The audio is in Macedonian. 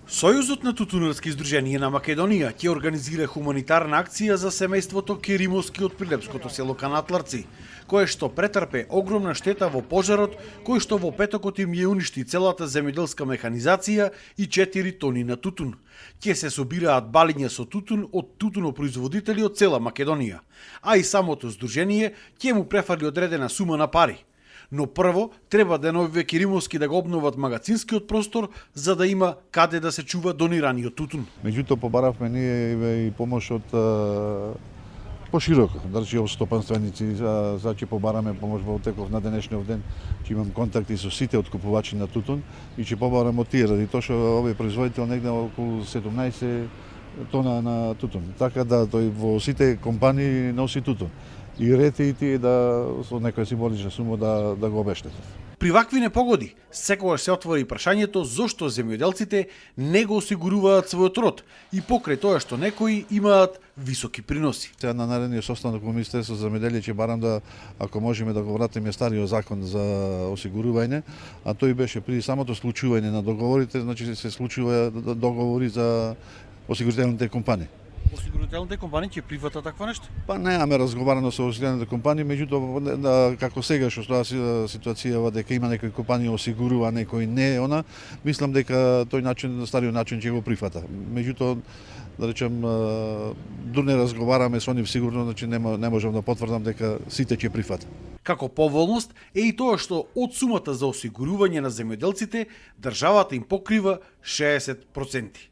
Сојузот на тутунарски издруженија на Македонија ќе организира хуманитарна акција за семејството Керимовски од прилепското село Канатларци, кое што претрпе огромна штета во пожарот, кој што во петокот им ја уништи целата земјоделска механизација и 4 тони на тутун. Ќе се собираат балиња со тутун од тутунопроизводители од цела Македонија, а и самото здружение ќе му префарли одредена сума на пари. Но прво треба деновиве Керимовски да го обноват магазинскиот простор за да има каде да се чува донираниот тутун. Меѓутоа побаравме ние и помош од пошироко, значи од стопанственици, ќе побараме помош во теков на денешниот ден, ќе имам контакти со сите откупувачи на тутун и ќе побараме од тие, ради тоа што овој производител негде околу 17 тона на тутун. Така да тој во сите компании носи тутун. И ред и тие да со некоја символична сума да го обештетат. При вакви непогоди, секогаш се отвори прашањето зошто земјоделците не го осигуруваат својот род и покрај тоа што некои имаат високи приноси. Сега на наредниот состанок во Министерството за земјоделие ќе барам да, ако можеме да го вратиме стариот закон за осигурување, а тој беше при самото случување на договорите, значи се случува договори за осигурителните компании. Осигурителните компании ќе прифатат таква нешто? Па немаме разговарано со осигурителните компании, меѓутоа како сега што тоа ситуацијава дека има некои компании осигурува, некои не, мислам дека тој начин, стариот начин ќе го прифата. Меѓутоа, да речем, дур не разговараме со нив сигурно, значи не можам да потврдам дека сите ќе прифатат. Како поволност е и тоа што од сумата за осигурување на земјоделците државата им покрива 60%.